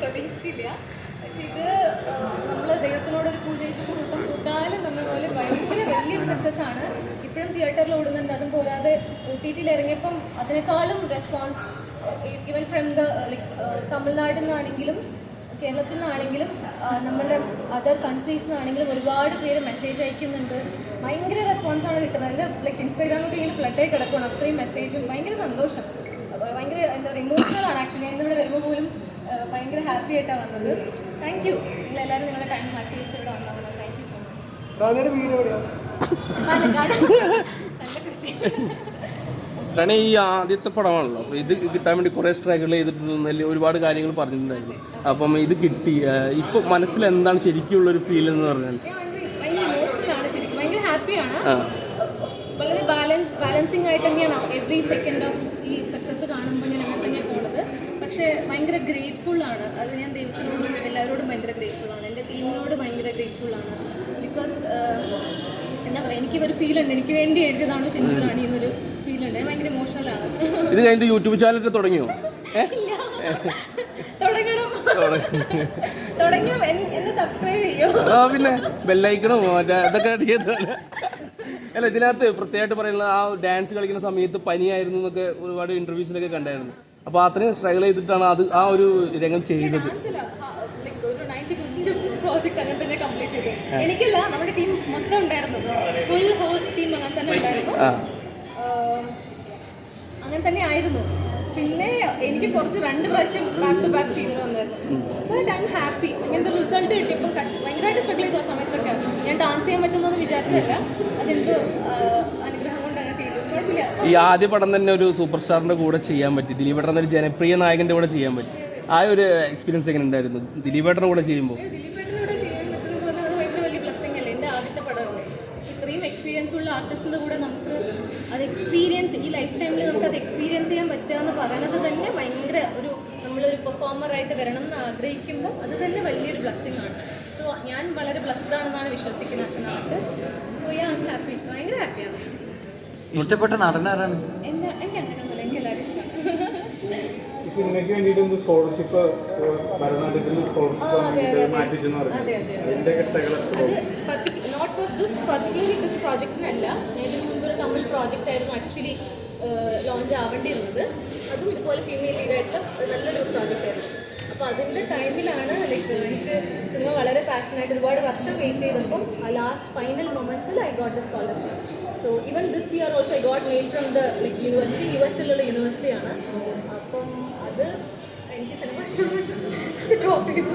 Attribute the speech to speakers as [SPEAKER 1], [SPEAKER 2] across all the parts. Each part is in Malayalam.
[SPEAKER 1] പ്രതീക്ഷിച്ചില്ല. പക്ഷെ ഇത് നമ്മൾ ദൈവത്തിനോടൊരു പൂജ വെച്ചപ്പോൾ കൂട്ടം കൂട്ടാലും നമ്മൾ പോലെ ഭയങ്കര വലിയൊരു സക്സസ് ആണ്. ഇപ്പോഴും തിയേറ്ററിൽ ഓടുന്നുണ്ട്. അതും പോരാതെ OTT ഇറങ്ങിയപ്പം അതിനേക്കാളും response even from the like തമിഴ്നാട്ടിൽ നിന്നാണെങ്കിലും കേരളത്തിൽ നിന്നാണെങ്കിലും നമ്മുടെ അതർ കൺട്രീസിൽ നിന്നാണെങ്കിലും ഒരുപാട് പേര് മെസ്സേജ് അയക്കുന്നുണ്ട്. ഭയങ്കര റെസ്പോൺസാണ് കിട്ടുന്നത്. ഇത് ലൈക്ക് ഇൻസ്റ്റാഗ്രാമൊക്കെ ഇങ്ങനെ ഫ്ലഡായി കിടക്കണം. അത്രയും മെസ്സേജും ഭയങ്കര സന്തോഷം. ഭയങ്കര എന്താ പറയുക ഇമോഷണലാണ് ആക്ച്വലി. ഞാൻ ഇവിടെ വരുമ്പോൾ പോലും ഭയങ്കര ഹാപ്പി ആയിട്ടാണ് വന്നത്. Thank you. നിങ്ങളെല്ലാവരും നിങ്ങളുടെ ടൈം മാറ്റി വെച്ച് ഇവിടെ വന്നത്. Thank you so much. നല്ല ക്വസ്റ്റ്യൻ.
[SPEAKER 2] കാരണം ഈ ആദ്യത്തെ പടമാണല്ലോ, അപ്പോൾ ഇത് കിട്ടാൻ വേണ്ടി കുറേ സ്ട്രഗിൾ ചെയ്തിട്ടുണ്ടെങ്കിൽ ഒരുപാട് കാര്യങ്ങൾ പറഞ്ഞിട്ടുണ്ടായിരുന്നു. അപ്പം ഇത് കിട്ടി. ഇപ്പം മനസ്സിൽ എന്താണ് ശരിക്കുള്ളൊരു ഫീൽ എന്ന് പറഞ്ഞാൽ?
[SPEAKER 1] ഭയങ്കര ഇമോഷണലാണ് ശരിക്കും. ഭയങ്കര ഹാപ്പിയാണ്. വളരെ ബാലൻസിങ് ആയിട്ട് തന്നെയാണ് എവറി സെക്കൻഡ് ഓഫ് ഈ സക്സസ് കാണുമ്പോൾ ഞാൻ അങ്ങനെ തന്നെയാണ് പോകുന്നത്. പക്ഷേ ഭയങ്കര ഗ്രേറ്റ്ഫുള്ളാണ്. അത് ഞാൻ ദൈവത്തിനോടും എല്ലാവരോടും ഭയങ്കര ഗ്രേറ്റ്ഫുള്ളാണ്. എൻ്റെ ടീമിനോട് ഭയങ്കര ഗ്രേറ്റ്ഫുള്ളാണ്. ബിക്കോസ് എന്താ പറയുക, എനിക്കൊരു ഫീലുണ്ട്, എനിക്ക് വേണ്ടി എഴുതിയതാണോ ചിന്തിക്കറാണി എന്നൊരു ഫീലുണ്ട്. ഭയങ്കര ഇമോഷണലാണ്.
[SPEAKER 2] ഇത് കഴിഞ്ഞിട്ട് യൂട്യൂബ് ചാനൽ തുടങ്ങിയോ?
[SPEAKER 1] തുടങ്ങിയോ? എന്നെ സബ്സ്ക്രൈബ് ചെയ്യോ?
[SPEAKER 2] പിന്നെ ബെല്ലൈക്കണോ മറ്റേ ഇതൊക്കെ അല്ല, ഇതിനകത്ത് പ്രത്യേകമായിട്ട് പറയുന്നത് ആ ഡാൻസ് കളിക്കുന്ന സമയത്ത് പനിയായിരുന്നു എന്നൊക്കെ ഒരുപാട് ഇൻ്റർവ്യൂസിലൊക്കെ കണ്ടായിരുന്നു. അപ്പോൾ അത്രയും സ്ട്രഗിൾ ചെയ്തിട്ടാണ് അത് ആ ഒരു രംഗം ചെയ്തത്.
[SPEAKER 1] എനിക്കല്ല, നമ്മുടെ ടീം മൊത്തം ഉണ്ടായിരുന്നു. ഹോൾ ടീം അങ്ങനെ തന്നെ ഉണ്ടായിരുന്നു. അങ്ങനെ തന്നെ ആയിരുന്നു. പിന്നെ എനിക്ക് കുറച്ച് 2 പ്രാവശ്യം ബാക്ക് ടു ബാക്ക് ഫീവർ വന്നായിരുന്നു. But I am happy. അങ്ങനത്തെ റിസൾട്ട് കിട്ടിയപ്പോൾ ഭയങ്കരമായിട്ട് സ്ട്രഗിൾ ചെയ്തു ആ സമയത്തൊക്കെ. ഞാൻ ഡാൻസ് ചെയ്യാൻ പറ്റുമെന്നൊന്നും വിചാരിച്ചതല്ല. അതെന്തോ അനുഗ്രഹം കൊണ്ട് അങ്ങനെ ചെയ്തു. കുഴപ്പമില്ല.
[SPEAKER 2] ഈ ആദ്യ പടം തന്നെ ഒരു സൂപ്പർ സ്റ്റാറിന്റെ കൂടെ ചെയ്യാൻ പറ്റി, ദിലീപേട്ടൻ ഒരു ജനപ്രിയ നായകന്റെ കൂടെ ചെയ്യാൻ പറ്റി. ആ ഒരു എക്സ്പീരിയൻസ് എങ്ങനെ ഉണ്ടായിരുന്നു ദിലീപേട്ടൻ്റെ കൂടെ ചെയ്യുമ്പോൾ?
[SPEAKER 1] ദിലീപേട്ടനോട് ചെയ്യാൻ പറ്റുന്നത് പറഞ്ഞാൽ അത് ഭയങ്കര വലിയ ബ്ലെസ്സിങ് അല്ലേ. എൻ്റെ ആദ്യത്തെ പടമല്ലേ. ഇത്രയും എക്സ്പീരിയൻസ് ഉള്ള ആർട്ടിസ്റ്റിൻ്റെ കൂടെ നമുക്ക് അത് എക്സ്പീരിയൻസ് ഈ ലൈഫ് ടൈമിൽ നമുക്ക് അത് എക്സ്പീരിയൻസ് ചെയ്യാൻ പറ്റുക എന്ന് പറയുന്നത് തന്നെ ഭയങ്കര നമ്മളൊരു പെർഫോമറായിട്ട് വരണം എന്ന് ആഗ്രഹിക്കുമ്പോൾ അത് തന്നെ വലിയൊരു ബ്ലെസ്സിങ് ആണ്. സോ ഞാൻ വളരെ ബ്ലെസ്ഡ് ആണെന്നാണ് വിശ്വസിക്കുന്നത് as an artist. So I am happy. ഭയങ്കര ഹാപ്പിയാണ്.
[SPEAKER 3] ഇഷ്ടപ്പെട്ട നടനാരാണ്?
[SPEAKER 1] എനിക്ക് അങ്ങനെയൊന്നുമില്ല. എനിക്ക് എല്ലാവരും ഇഷ്ടമാണ്.
[SPEAKER 4] സിനിമയ്ക്ക് വേണ്ടിയിട്ട് scholarship
[SPEAKER 1] not for this particularly this പ്രോജക്റ്റിനല്ല. ഞാൻ ഇതിന് മുമ്പ് ഒരു തമിഴ് പ്രോജക്റ്റ് ആയിരുന്നു ആക്ച്വലി ലോഞ്ച് ആവേണ്ടിയിരുന്നത്. അതും ഇതുപോലെ ഫീമെയിൽ ലീഡായിട്ടുള്ള നല്ലൊരു പ്രോജക്റ്റ് ആയിരുന്നു. അപ്പോൾ അതിൻ്റെ ടൈമിലാണ് ലൈക്ക് എനിക്ക് സിനിമ വളരെ പാഷനായിട്ട് ഒരുപാട് വർഷം വെയിറ്റ് ചെയ്തപ്പം ലാസ്റ്റ് ഫൈനൽ മൊമെൻറ്റിൽ I got the scholarship. So even this year also I got mail from the like university. US-ലുള്ള യൂണിവേഴ്സിറ്റിയാണ്. അപ്പം അത് എനിക്ക് സിനിമ ഇഷ്ടപ്പെട്ടു ഡ്രോപ്പ് ചെയ്തു.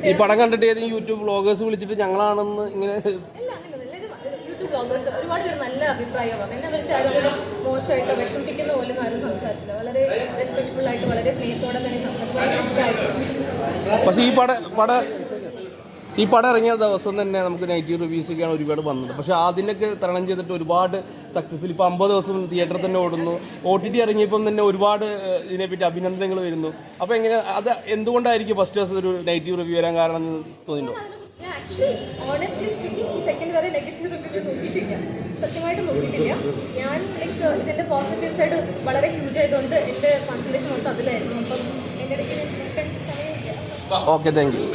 [SPEAKER 2] ഈ പടം കണ്ടിട്ട് ഏതെങ്കിലും യൂട്യൂബ് വ്ളോഗേഴ്സ് വിളിച്ചിട്ട് ഞങ്ങളാണെന്ന് ഇങ്ങനെ
[SPEAKER 1] അല്ല, അങ്ങനെയൊന്നും യൂട്യൂബ് വ്ളോഗേഴ്സ് ഒരുപാട് പേര് നല്ല അഭിപ്രായം പറഞ്ഞു. എന്നെ വിളിച്ച് ആരെങ്കിലും മോശമായിട്ടോ വിഷമിപ്പിക്കുന്ന പോലും ആരും സംസാരിച്ചില്ല. വളരെ റെസ്പെക്ട്ഫുൾ ആയിട്ട് വളരെ സ്നേഹത്തോടെ തന്നെ സംസാരിച്ചു. ഭയങ്കര ഇഷ്ടമായിരുന്നു.
[SPEAKER 2] പക്ഷേ ഈ പടം ഇറങ്ങിയ ദിവസം തന്നെ നമുക്ക് നെഗറ്റീവ് റിവ്യൂസൊക്കെയാണ് ഒരുപാട് വന്നത്. പക്ഷേ അതിനൊക്കെ തരണം ചെയ്തിട്ട് ഒരുപാട് സക്സസ്സിൽ ഇപ്പോൾ 50 ദിവസം തിയേറ്ററിൽ തന്നെ ഓടുന്നു. OTT ഇറങ്ങിയപ്പം തന്നെ ഒരുപാട് ഇതിനെപ്പറ്റി അഭിനന്ദനങ്ങൾ വരുന്നു. അപ്പോൾ എങ്ങനെ അത് എന്തുകൊണ്ടായിരിക്കും ഫസ്റ്റ് ദിവസം ഒരു നെഗറ്റീവ് റിവ്യൂ വരാൻ കാരണം എന്ന് തോന്നിയിട്ടുണ്ടോ?
[SPEAKER 1] ആക്ച്വലി ഓണസ്റ്റ്ലി സ്പീക്കിംഗ് ഈ സെക്കൻഡ് വരെ നെഗറ്റീവ് റിവ്യൂ നോക്കിയിട്ടില്ല. സത്യമായിട്ട് നോക്കിയിട്ടില്ല. ഞാൻ ലൈക്ക് ഇതിൻ്റെ പോസിറ്റീവ് സൈഡ് വളരെ ഹ്യൂജ് ആയതുകൊണ്ട് എൻ്റെ കോൺസെൻട്രേഷൻ മൊത്തം അതിലായിരുന്നു. അപ്പം എൻ്റെ ഇടയ്ക്ക് സമയമില്ല.
[SPEAKER 2] Okay, thank you.